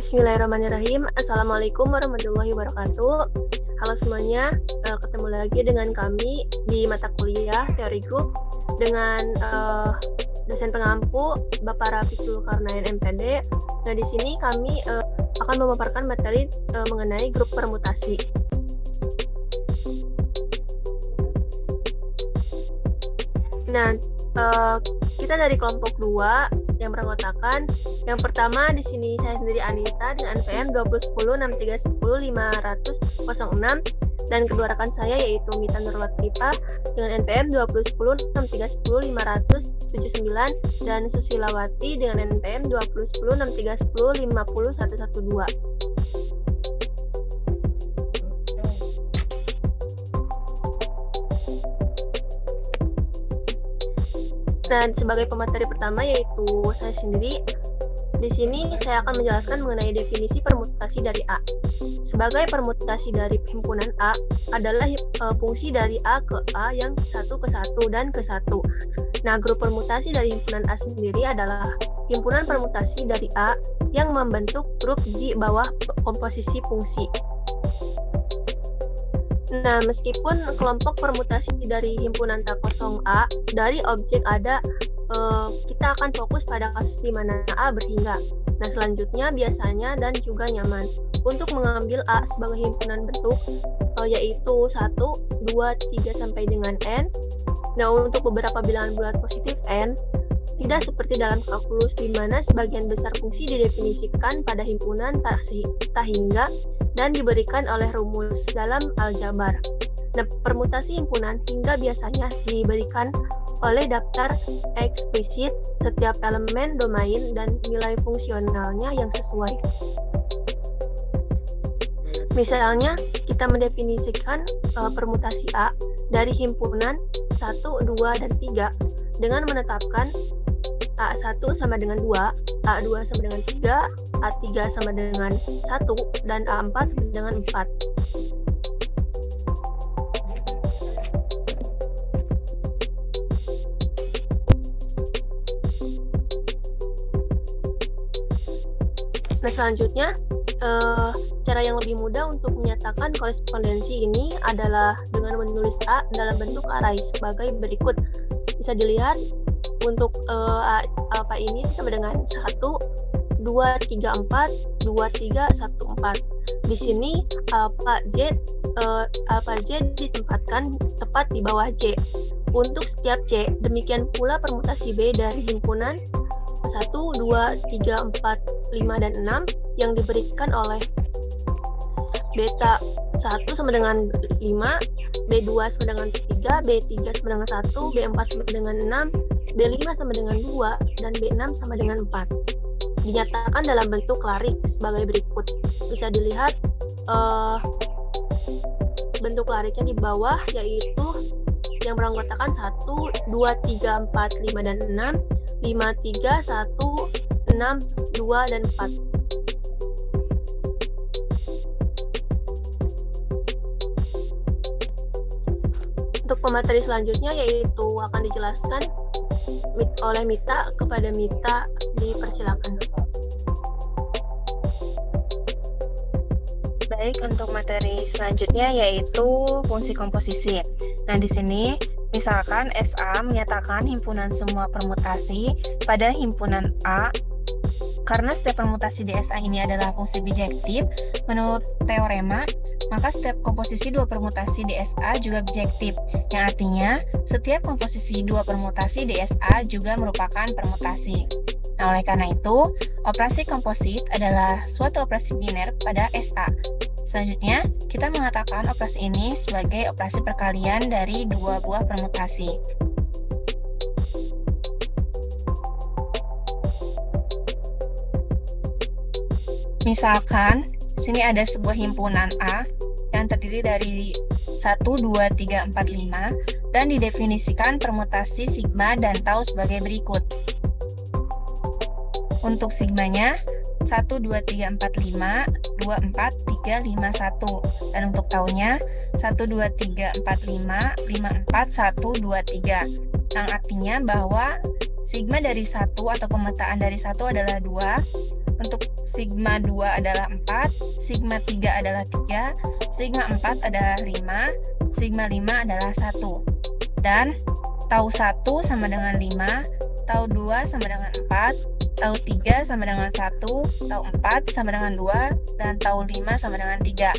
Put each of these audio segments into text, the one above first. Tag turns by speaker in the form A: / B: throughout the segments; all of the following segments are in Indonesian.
A: Bismillahirrahmanirrahim. Assalamualaikum warahmatullahi wabarakatuh. Halo semuanya, ketemu lagi dengan kami di mata kuliah Teori Grup dengan dosen pengampu Bapak Rafiq Zulkarnain MPD. Nah, di sini kami akan memaparkan materi mengenai grup permutasi. Nah, kita dari kelompok 2 yang beranggotakan. Yang pertama di sini saya sendiri Anita dengan NPM 201063105006 dan kedua rekan saya yaitu Mita Nurwatifa dengan NPM 201063105079 dan Susilawati dengan NPM 20106310501112. Nah, sebagai pemateri pertama yaitu saya sendiri. Di sini saya akan menjelaskan mengenai definisi permutasi dari A. Sebagai permutasi dari himpunan A adalah fungsi dari A ke A yang satu ke satu dan ke satu. Nah, grup permutasi dari himpunan A sendiri adalah himpunan permutasi dari A yang membentuk grup di bawah komposisi fungsi. Nah, meskipun kelompok permutasi dari himpunan kosong A dari objek ada, kita akan fokus pada kasus di mana A berhingga. Nah, selanjutnya biasanya dan juga nyaman untuk mengambil A sebagai himpunan bentuk, yaitu 1, 2, 3 sampai dengan N. Nah, untuk beberapa bilangan bulat positif N, tidak seperti dalam kalkulus di mana sebagian besar fungsi didefinisikan pada himpunan tak hingga dan diberikan oleh rumus dalam aljabar. Nah, permutasi himpunan hingga biasanya diberikan oleh daftar eksplisit setiap elemen domain dan nilai fungsionalnya yang sesuai. Misalnya, kita mendefinisikan permutasi A dari himpunan 1, 2, dan 3 dengan menetapkan A1 sama dengan 2, A2 sama dengan 3, A3 sama dengan 1, dan A4 sama dengan 4. Nah, selanjutnya, cara yang lebih mudah untuk menyatakan korespondensi ini adalah dengan menulis A dalam bentuk array sebagai berikut. Bisa dilihat untuk alfa ini sama dengan 1, 2, 3, 4, 2, 3, 1, 4. Di sini alfa J ditempatkan tepat di bawah J untuk setiap C. Demikian pula permutasi B dari himpunan 1, 2, 3, 4, 5, dan 6 yang diberikan oleh beta 1 sama dengan 5, B2 sama dengan 3, B3 sama dengan 1, B4 sama dengan 6, B5 sama dengan 2, dan B6 sama dengan 4. Dinyatakan dalam bentuk larik sebagai berikut. Bisa dilihat bentuk lariknya di bawah, yaitu yang beranggotakan 1, 2, 3, 4, 5, dan 6, 5, 3, 1, 6, 2, dan 4. Untuk pemateri selanjutnya yaitu akan dijelaskan oleh Mita kepada Mita, dipersilakan.
B: Baik, untuk materi selanjutnya yaitu fungsi komposisi. Nah, di sini misalkan SA menyatakan himpunan semua permutasi pada himpunan A. Karena setiap permutasi di SA ini adalah fungsi bijektif, menurut teorema, maka setiap komposisi dua permutasi di SA juga bijektif, yang artinya setiap komposisi dua permutasi di SA juga merupakan permutasi. Nah, oleh karena itu, operasi komposit adalah suatu operasi biner pada SA. Selanjutnya, kita mengatakan operasi ini sebagai operasi perkalian dari dua buah permutasi. Misalkan, sini ada sebuah himpunan A yang terdiri dari 1, 2, 3, 4, 5 dan didefinisikan permutasi sigma dan tau sebagai berikut. Untuk sigmanya 1, 2, 3, 4, 5, 2, 4, 3, 5, 1. Dan untuk taunya 1, 2, 3, 4, 5, 5, 4, 1, 2, 3. Yang artinya bahwa sigma dari 1 atau pemetaan dari 1 adalah 2, Untuk sigma 2 adalah 4, sigma 3 adalah 3, sigma 4 adalah 5, sigma 5 adalah 1. Dan tau 1 sama dengan 5, tau 2 sama dengan 4, tau 3 sama dengan 1, tau 4 sama dengan 2, dan tau 5 sama dengan 3.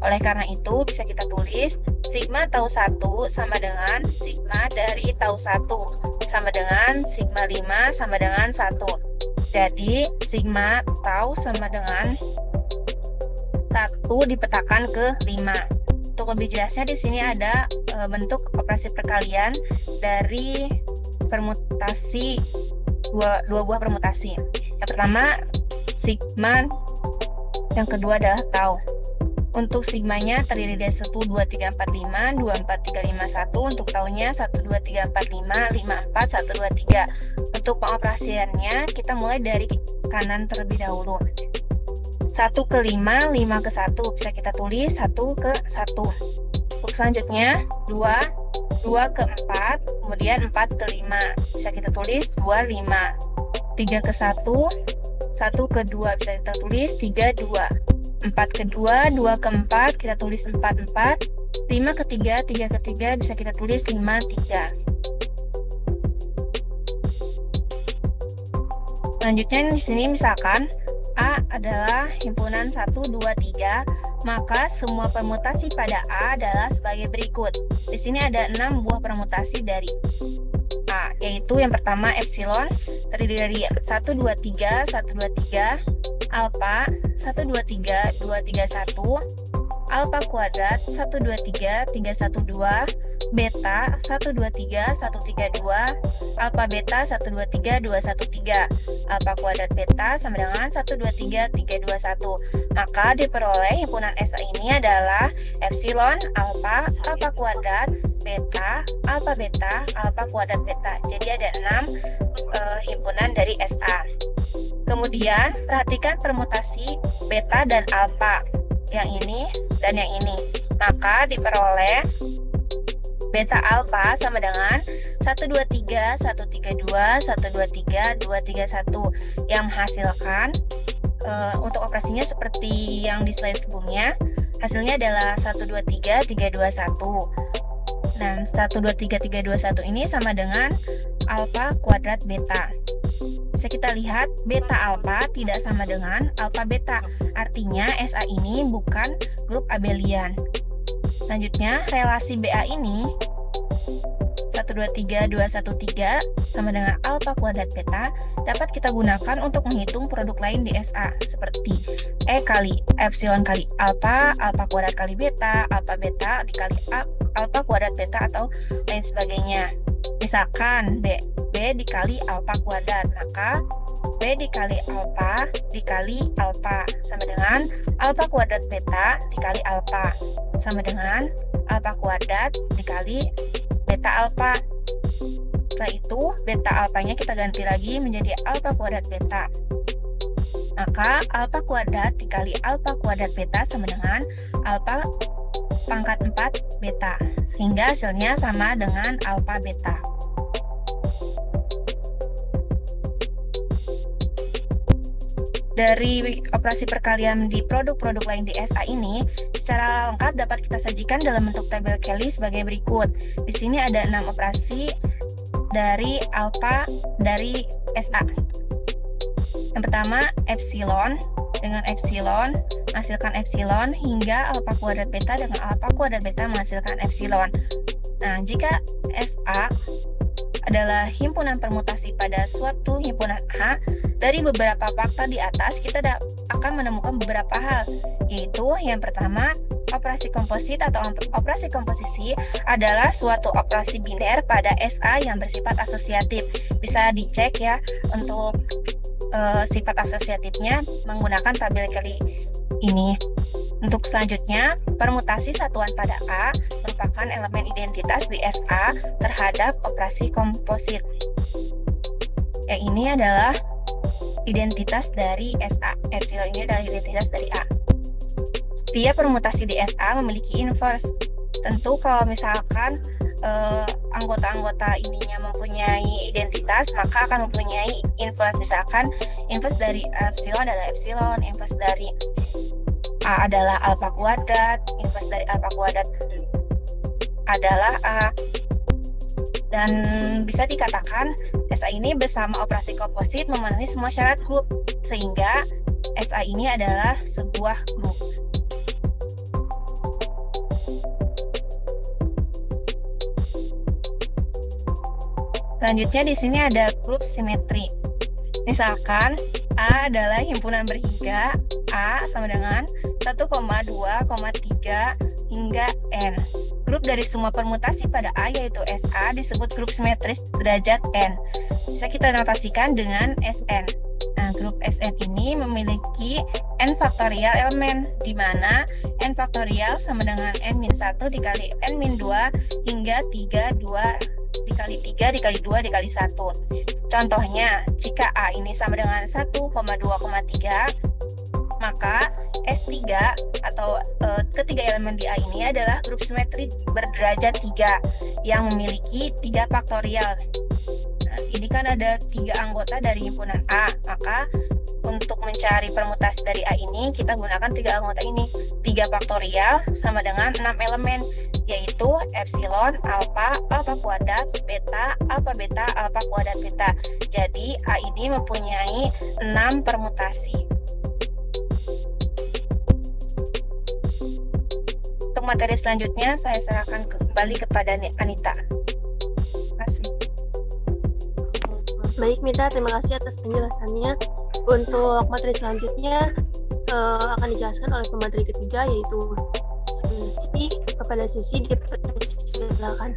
B: Oleh karena itu, bisa kita tulis sigma tau 1 sama dengan sigma dari tau 1 sama dengan sigma 5 sama dengan 1. Jadi, sigma tau sama dengan 1 dipetakan ke 5. Untuk lebih jelasnya di sini ada bentuk operasi perkalian dari permutasi dua buah permutasi. Yang pertama sigma, yang kedua adalah tau. Untuk sigmanya terdiri dari 1, 2, 3, 4, 5, 2, 4, 3, 5, 1. Untuk taunya 1, 2, 3, 4, 5, 5, 4, 1, 2, 3. Untuk pengoperasiannya kita mulai dari kanan terlebih dahulu. 1 ke 5, 5 ke 1. Bisa kita tulis 1 ke 1. Untuk selanjutnya 2 ke 4, kemudian 4 ke 5. Bisa kita tulis 2, 5. 3 ke 1, 1 ke 2. Bisa kita tulis 3, 2. 4 ke 2, 2 ke 4, kita tulis 4, 4. 5 ke 3, 3 ke 3, bisa kita tulis 5, 3. Selanjutnya di sini misalkan A adalah himpunan 1, 2, 3, maka semua permutasi pada A adalah sebagai berikut. Di sini ada 6 buah permutasi dari A, yaitu yang pertama epsilon, terdiri dari 1, 2, 3, 1, 2, 3, alfa, 1, 2, 3, 2, 3, 1, alfa kuadrat, 1, 2, 3, 3, 1, 2, beta, 1, 2, 3, 1, 3, 2, alfa beta, 1, 2, 3, 2, 1, 3, alfa kuadrat beta sama dengan 1, 2, 3, 3, 2, 1. Maka diperoleh himpunan SA ini adalah epsilon, alfa, alfa kuadrat, beta, alfa kuadrat beta. Jadi ada 6 himpunan dari SA. Kemudian perhatikan permutasi beta dan alfa, yang ini dan yang ini. Maka diperoleh beta alfa sama dengan 1, 2, 3, 1, 3, 2, 1, 2, 3, 2, 3, 1, yang menghasilkan untuk operasinya seperti yang di slide sebelumnya. Hasilnya adalah 1, 2, 3, 3, 2, 1. Nah, 1, 2, 3, 3, 2, 1 ini sama dengan alfa kuadrat beta. Bisa kita lihat beta alfa tidak sama dengan alfa beta. Artinya SA ini bukan grup abelian. Selanjutnya, relasi BA ini 1, 2, 3, 2, 1, 3 sama dengan alfa kuadrat beta dapat kita gunakan untuk menghitung produk lain di SA seperti E kali epsilon kali alfa, alfa kuadrat kali beta, alfa beta dikali alfa kuadrat beta atau lain sebagainya. Misalkan B dikali alfa kuadrat, maka B dikali alfa sama dengan alfa kuadrat beta dikali alfa sama dengan alfa kuadrat dikali beta alfa. Setelah itu beta alfanya kita ganti lagi menjadi alfa kuadrat beta. Maka alfa kuadrat dikali alfa kuadrat beta sama dengan alfa pangkat 4 beta, sehingga hasilnya sama dengan alfa beta. Dari operasi perkalian di produk-produk lain di SA ini, secara lengkap dapat kita sajikan dalam bentuk tabel Kelly sebagai berikut. Di sini ada 6 operasi dari alfa dari SA. Yang pertama, epsilon. Dengan epsilon, menghasilkan epsilon hingga alfa kuadrat beta dengan alfa kuadrat beta menghasilkan epsilon. Nah, jika SA adalah himpunan permutasi pada suatu himpunan A, dari beberapa fakta di atas kita akan menemukan beberapa hal, yaitu yang pertama, operasi komposit atau operasi komposisi adalah suatu operasi biner pada SA yang bersifat asosiatif. Bisa dicek ya untuk sifat asosiatifnya menggunakan tabel Kelly ini. Untuk selanjutnya, permutasi satuan pada A merupakan elemen identitas di SA terhadap operasi komposit. Yang ini adalah identitas dari SA. Epsilon ini adalah identitas dari A. Setiap permutasi di SA memiliki inverse. Tentu kalau misalkan anggota-anggota ininya mempunyai identitas, maka akan mempunyai inverse. Misalkan inverse dari epsilon adalah epsilon, inverse dari A adalah alfa kuadrat, inverse dari alfa kuadrat adalah A. Dan bisa dikatakan SA ini bersama operasi komposit memenuhi semua syarat grup, sehingga SA ini adalah sebuah grup. Selanjutnya di sini ada grup simetri. Misalkan A adalah himpunan berhingga, A sama dengan 1,2,3 hingga N. Grup dari semua permutasi pada A yaitu SA disebut grup simetris derajat N. Bisa kita notasikan dengan Sn. Nah, grup Sn ini memiliki N faktorial elemen, di mana N faktorial sama dengan N-1 dikali N-2 hingga 2 dikali 3 dikali 2 dikali 1. Contohnya, jika A ini sama dengan 1,2,3, maka S3 atau ketiga elemen di A ini adalah grup simetri berderajat 3 yang memiliki 3 faktorial. Nah, ini kan ada 3 anggota dari himpunan A, maka untuk mencari permutasi dari A ini kita gunakan 3 anggota ini. 3 faktorial sama dengan 6 elemen, yaitu epsilon, alfa, alfa kuadrat, beta, alfa beta, alfa kuadrat beta. Jadi A ini mempunyai 6 permutasi. Untuk materi selanjutnya saya serahkan kembali kepada Anita. Terima kasih.
A: Baik Mita, terima kasih atas penjelasannya. Untuk materi selanjutnya akan dijelaskan oleh pemateri ketiga, yaitu Susi. Kepada Susi dipersilakan.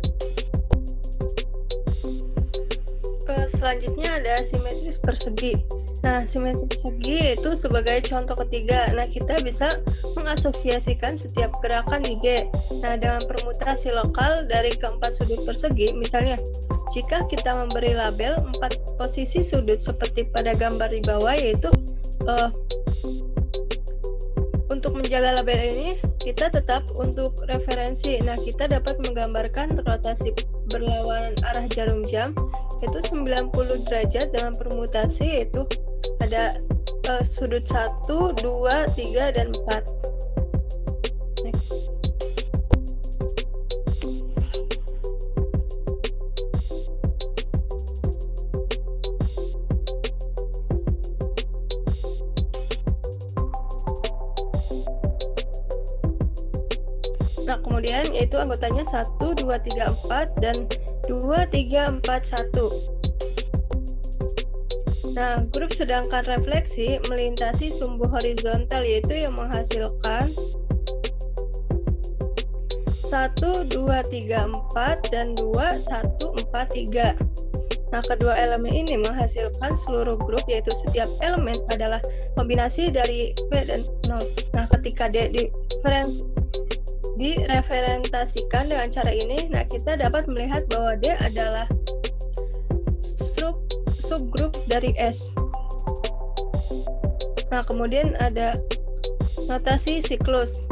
C: Selanjutnya ada simetris persegi. Nah, simetris persegi itu sebagai contoh ketiga. Nah, kita bisa mengasosiasikan setiap gerakan di G. Nah, dengan permutasi lokal dari keempat sudut persegi, misalnya, jika kita memberi label 4 posisi sudut seperti pada gambar di bawah, yaitu untuk menjaga label ini, kita tetap untuk referensi. Nah, kita dapat menggambarkan rotasi berlawanan arah jarum jam, yaitu 90 derajat dengan permutasi, yaitu ada sudut 1, 2, 3, dan 4. Next. Nah, kemudian yaitu anggotanya 1, 2, 3, 4 dan 2, 3, 4, 1. Nah, grup sedangkan refleksi melintasi sumbu horizontal, yaitu yang menghasilkan 1, 2, 3, 4 dan 2, 1, 4, 3. Nah, kedua elemen ini menghasilkan seluruh grup, yaitu setiap elemen adalah kombinasi dari P dan 0. Nah, ketika D direferentasikan dengan cara ini, nah kita dapat melihat bahwa D adalah subgrup dari S. Nah, kemudian ada notasi siklus.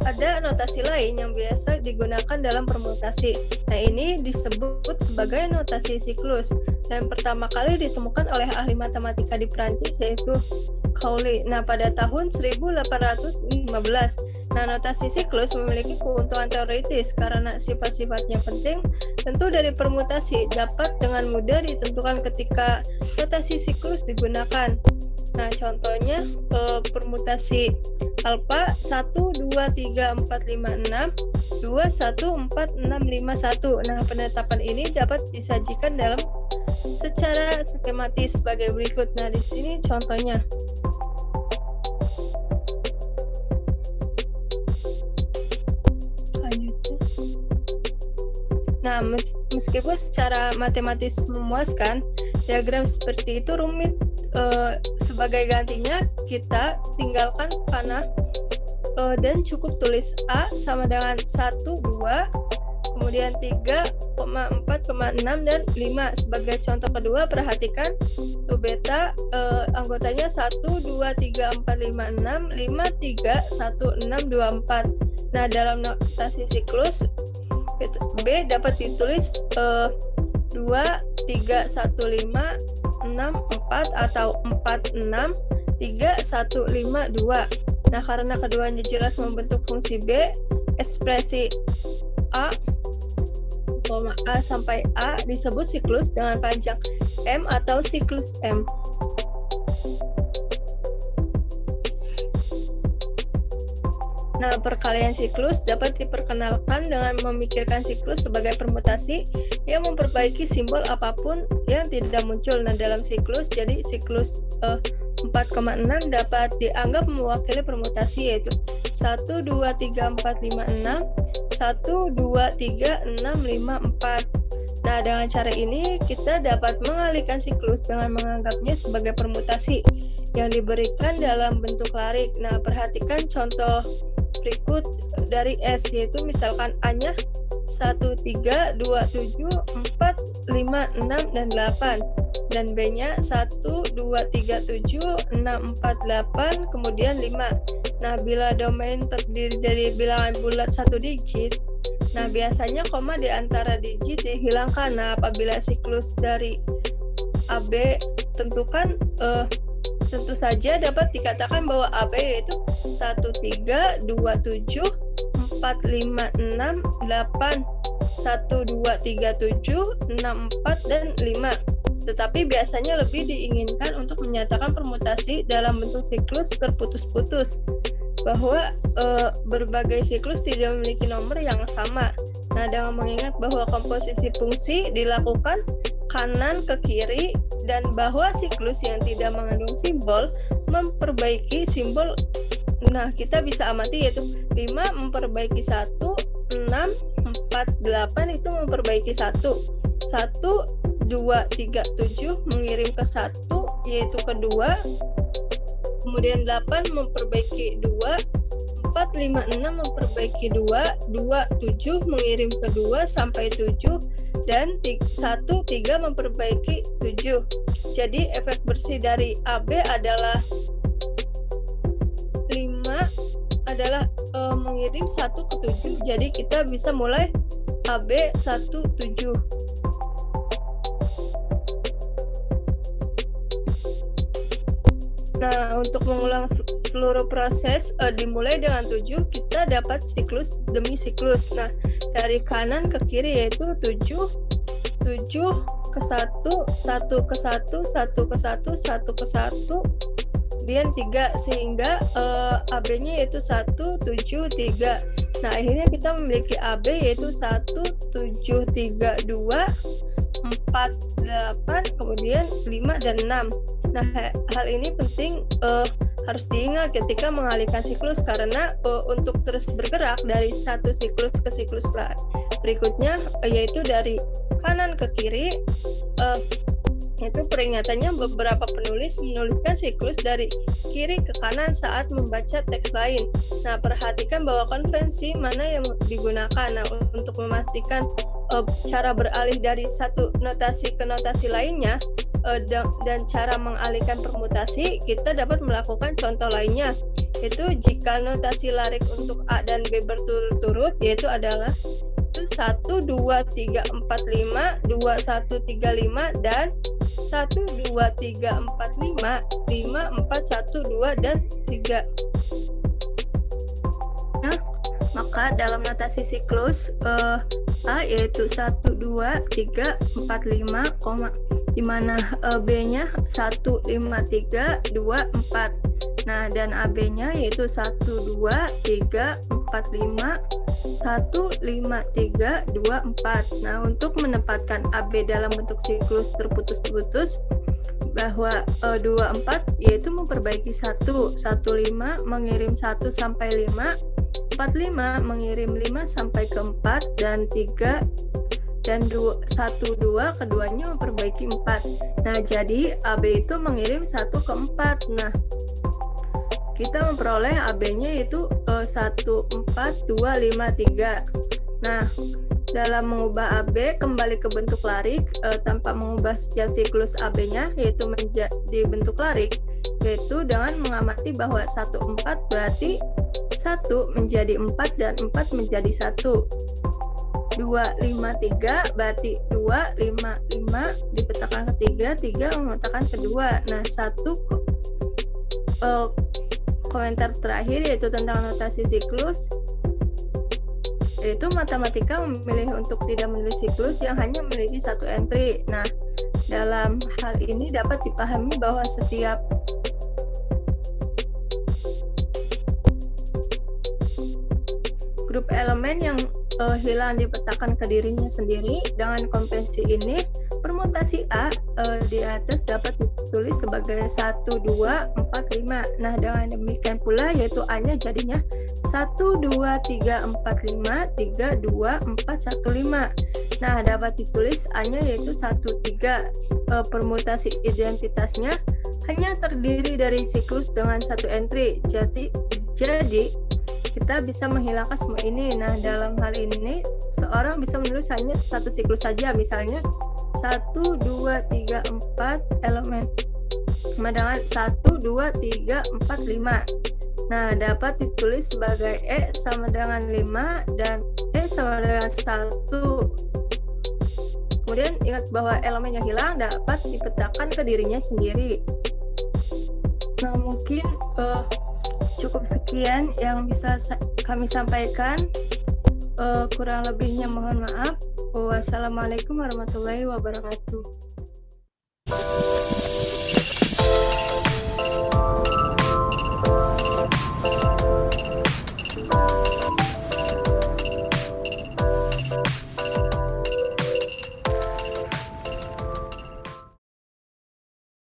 C: Ada notasi lain yang biasa digunakan dalam permutasi. Nah, ini disebut sebagai notasi siklus dan pertama kali ditemukan oleh ahli matematika di Prancis, yaitu Pauli. Nah, pada tahun 1815. Nah, notasi siklus memiliki keuntungan teoritis karena sifat-sifatnya penting. Tentu dari permutasi dapat dengan mudah ditentukan ketika notasi siklus digunakan. Nah, contohnya permutasi alfa 1, 2, 3, 4, 5, 6, 2, 1, 4, 6, 5, 1. Nah, penetapan ini dapat disajikan dalam secara skematis sebagai berikut. Nah, di sini contohnya. Selanjutnya. Nah, meskipun secara matematis memuaskan, diagram seperti itu rumit. Sebagai gantinya, kita tinggalkan panah dan cukup tulis A sama dengan 1, 2, kemudian 3,4,6 dan 5. Sebagai contoh kedua, perhatikan tuh beta anggotanya 1, 2, 3, 4, 5, 6, 5, 3, 1, 6, 2, 4. Nah, dalam notasi siklus B dapat ditulis 2, 3, 1, 5, 6, 4 atau 4, 6, 3, 1, 5, 2. Nah, karena keduanya jelas membentuk fungsi B, ekspresi A, A sampai A disebut siklus dengan panjang M atau siklus M. Nah, perkalian siklus dapat diperkenalkan dengan memikirkan siklus sebagai permutasi yang memperbaiki simbol apapun yang tidak muncul. Nah, dalam siklus, jadi siklus 4,6 dapat dianggap mewakili permutasi, yaitu 1, 2, 3, 4, 5, 6, 1, 2, 3, 6, 5, 4. Nah, dengan cara ini kita dapat mengalihkan siklus dengan menganggapnya sebagai permutasi yang diberikan dalam bentuk larik. Nah, perhatikan contoh berikut dari S, yaitu misalkan A-nya 1, 3, 2, 7, 4, 5, 6, dan 8. Dan B-nya 1, 2, 3, 7, 6, 4, 8, kemudian 5. Nah, bila domain terdiri dari bilangan bulat 1 digit, nah biasanya koma di antara digit dihilangkan. Nah, apabila siklus dari AB tentukan tentu saja dapat dikatakan bahwa AB yaitu 1, 3, 2, 7, 4, 5, 6, 8, 1, 2, 3, 7, 6, 4, dan 5. Tetapi biasanya lebih diinginkan untuk menyatakan permutasi dalam bentuk siklus terputus-putus, bahwa berbagai siklus tidak memiliki nomor yang sama. Nah, dengan mengingat bahwa komposisi fungsi dilakukan kanan ke kiri dan bahwa siklus yang tidak mengandung simbol memperbaiki simbol, nah kita bisa amati yaitu 5 memperbaiki 1, 6, 4, 8 itu memperbaiki 1, 2, 3, 7 mengirim ke 1 yaitu kedua, kemudian 8 memperbaiki 2, 4, 5, 6 memperbaiki 2, 7 mengirim ke 2 sampai 7, dan 1, 3 memperbaiki 7. Jadi efek bersih dari AB adalah 5 adalah mengirim 1 ke 7. Jadi kita bisa mulai AB 1, 7. Nah, untuk mengulang seluruh proses dimulai dengan 7, kita dapat siklus demi siklus. Nah, dari kanan ke kiri yaitu 7 ke 1, 1 ke 1, 1 ke 1, 1 ke 1, kemudian 3, sehingga AB-nya yaitu 1, 7, 3. Nah, akhirnya kita memiliki AB yaitu 1, 7, 3, 2, 4, 8, kemudian 5, dan 6. Nah, hal ini penting harus diingat ketika mengalihkan siklus, karena untuk terus bergerak dari satu siklus ke siklus berikutnya, yaitu dari kanan ke kiri, itu peringatannya beberapa penulis menuliskan siklus dari kiri ke kanan saat membaca teks lain. Nah, perhatikan bahwa konvensi mana yang digunakan. Nah, untuk memastikan cara beralih dari satu notasi ke notasi lainnya dan cara mengalihkan permutasi, kita dapat melakukan contoh lainnya, yaitu jika notasi larik untuk A dan B berturut-turut, yaitu adalah 1, 2, 3, 4, 5, 2, 1, 3, 5, dan 1, 2, 3, 4, 5, 5, 4, 1, 2, dan 3. Nah, maka dalam notasi siklus A yaitu 1, 2, 3, 4, 5, di mana B-nya 1, 5, 3, 2, 4. Nah, dan AB-nya yaitu 1, 2, 3, 4, 5, 1, 5, 3, 2, 4. Nah, untuk menempatkan AB dalam bentuk siklus terputus-putus, bahwa 2, 4 yaitu memperbaiki 1, 1, 5 mengirim 1 sampai 5, 4, 5 mengirim 5 sampai ke 4, dan 3 dan 1, 2 keduanya memperbaiki 4. Nah, jadi AB itu mengirim 1 ke 4. Nah, kita memperoleh AB-nya yaitu 1, 4, 2, 5, 3. Nah, dalam mengubah AB kembali ke bentuk larik tanpa mengubah setiap siklus AB-nya, yaitu menjadi bentuk larik, yaitu dengan mengamati bahwa 1, 4 berarti 1 menjadi 4 dan 4 menjadi 1. 2, 5, 3 berarti 2, 5, 5 dipetakan ke 3, 3 memetakan ke 2. Nah, satu komentar terakhir yaitu tentang notasi siklus, yaitu matematika memilih untuk tidak menulis siklus yang hanya memiliki satu entry. Nah, dalam hal ini dapat dipahami bahwa setiap grup elemen yang hilang dipetakan ke dirinya sendiri. Dengan konvensi ini, permutasi A di atas dapat ditulis sebagai 1, 2, 4, 5. Nah, dengan demikian pula yaitu A-nya jadinya 1, 2, 3, 4, 5, 3, 2, 4, 1, 5. Nah, dapat ditulis A-nya yaitu 1, 3. Permutasi identitasnya hanya terdiri dari siklus dengan satu entry. Jadi kita bisa menghilangkan semua ini. Nah, dalam hal ini seorang bisa menulis hanya satu siklus saja, misalnya 1, 2, 3, 4 elemen sama dengan 1, 2, 3, 4, 5. Nah, dapat ditulis sebagai E sama dengan 5 dan E sama dengan 1. Kemudian ingat bahwa elemen yang hilang dapat dipetakan ke dirinya sendiri. Nah, mungkin cukup sekian yang bisa kami sampaikan. Kurang lebihnya mohon maaf. Wassalamualaikum warahmatullahi wabarakatuh.